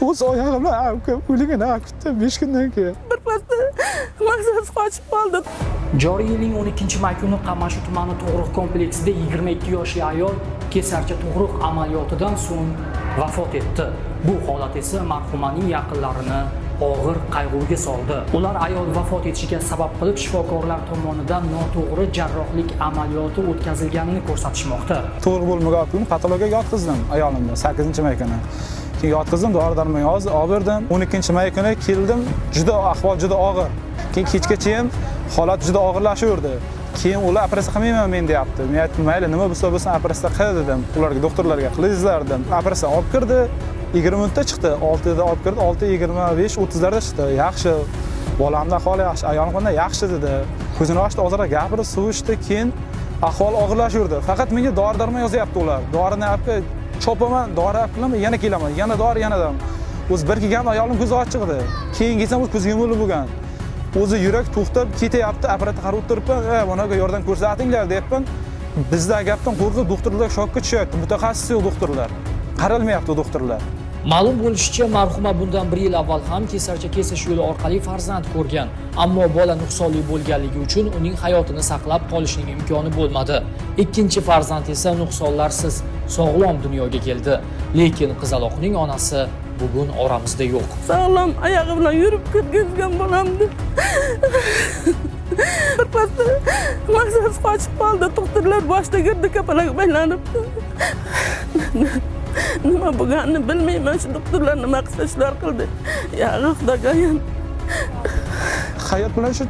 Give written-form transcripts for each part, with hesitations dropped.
o'z oyog'im bilan o'ligini kutdim 5 kundan keyin. Birpasda maqsad qochib qoldi. Joriy yilning 12-may kuni Qamashu tumani tug'ruq kompleksida 22 yoshli ayol kesarcha tug'ruq amaliyotidan so'ng vafot etdi. Bu holat esa marhumaning yaqinlarini og'ir qayg'uga soldi. Ular ayol vafot etishiga sabab qilib shifokorlar tomonidan noto'g'ri jarrohlik amaliyoti o'tkazilganini ko'rsatishmoqda. Tug'ruq bo'lmagan olib patologiyaga yotqizdim ayolimni 8-may kuni. Keyin yotqizdim, dori-darmon yozib, olib berdim. 12-may kuni keldim, ahvol juda og'ir. Keyin kechgacha ham holat juda og'irlashaverdi. Keyin ular operatsiya qilmayman men deyapti. Men aytdim, mayli, nima bo'lsa operatsiya qil dedim. Ularga doktorlarga qilingizlar dedim. Operatsiya olib kirdi. 20 minutda chiqdi. 6 da olib kirdi. 6:25, 30 larda chiqdi. Yaxshi. Bolamning ahvoli yaxshi, ayolim qanday yaxshi dedi. Ko'zini ochdi, ozroq gapirib, suv ichdi, keyin ahvol og'irlashaverdi. Faqat menga dori-darmon yozyapti ular. Dorini olib chopaman, dori olib kelaman, yana kelaman, yana dori, yana dam. O'zi bir kelgan ayolim ko'zi ochiq edi. Keyin kelsam o'zi ko'zi yumilib bo'lgan. O'zi yurak to'xtab ketyapti, apparatga qarab o'tiribman, bunaqa yordam ko'rsatinglar deyapman. Bizda gapdan qo'rqib doktorlar shokka tushyapti. Mutaxassis yo'q doktorlar. Qaralmayapti doktorlar. Ma'lum bo'lishicha, marhuma bundan 1 yil avval ham kesarcha kesish yo'li orqali farzand ko'rgan, ammo bola nuqsonli bo'lganligi uchun uning hayotini saqlab qolishning imkoni bo'lmadi. Ikkinchi farzand esa nuqsonlarsiz, sog'lom dunyoga keldi, lekin qizaloqning onasi bugun oramizda yo'q. Sog'lom oyog'i bilan yurib ketgan bolamdi. Birpasda maqsad qochib qoldi. Doktorlar boshda girdi, kapalak baylanib. Nima bo'lganini bilmayman, shu doktorlar nima qilishlar qildi. Ya'ni Xudoga Hayot bilan shu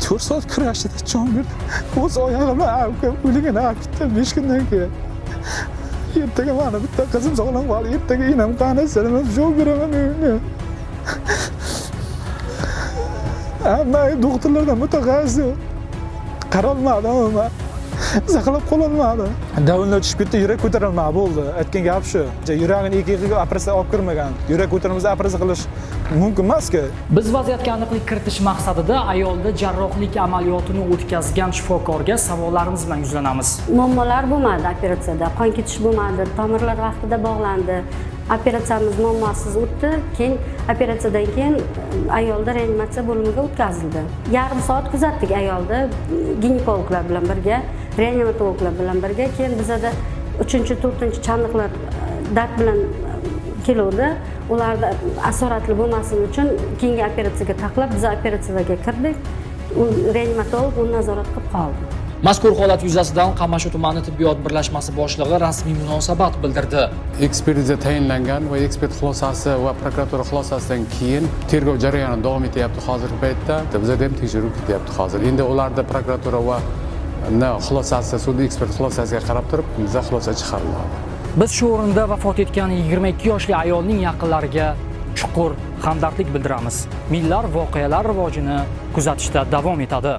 4 soat kurashdi, jon berdi. O'z oyog'im bilan o'ligini kutdim 5 kundan keyin. Ertaga mana bitta qizim sog'lom qoldi. Ertaga inam qanasi, nima javob beraman men. Amma doktorlardan mutaxassis qaralmadim men. Saqlab qololmadi. Davonlar tushib ketdi, yurak ko'tarilmadi bo'ldi. Aytgan gap shu. Yuragini ikki operatsiya olib kirmagan. Yurak ko'tarilmasa operatsiya qilish mumkin emas-ku. Biz vaziyatga aniqlik kiritish maqsadida ayolda jarrohlik amaliyotini o'tkazgan shifokorga savollarimiz bilan yuzlanamiz. Muammolar bo'lmadi operatsiyada. Qon ketish bo'lmadi, tomirlar vaqtida bog'landi. Operatsiyamiz muammosiz o'tdi. Keyin operatsiyadan keyin ayolda reanimatsiya bo'limiga o'tkazildi. Yarim soat kuzatdik ayolni ginekologlar bilan birga, reanimatologlar bilan birga. Keyin bizada 3-4 chandiqlar dard bilan keluvdi. Ularda asoratli bo'lmasin uchun keyingi operatsiyaga taqlab biz operatsiyaga kirdik. U reanimatolog uni nazorat qilib qoldi. Mazkur holat yuzasidan Qamashu tumani tibbiyot birlashmasi boshlig'i rasmiy munosabat bildirdi. Ekspertiza tayinlangan va ekspert xulosasi va prokuratura xulosasidan keyin tergov jarayoni davom etyapti hozirgi paytda. Bizda ham tekshiruv ketyapti hozir. Endi ularda prokuratura va xulosasi, sud ekspert xulosasiga qarab turib, bizda xulosa chiqariladi. Biz shu o'rinda vafot etgan 22 yoshli ayolning yaqinlariga chuqur hamdardlik bildiramiz. Millar voqealar rivojini kuzatishda davom etadi.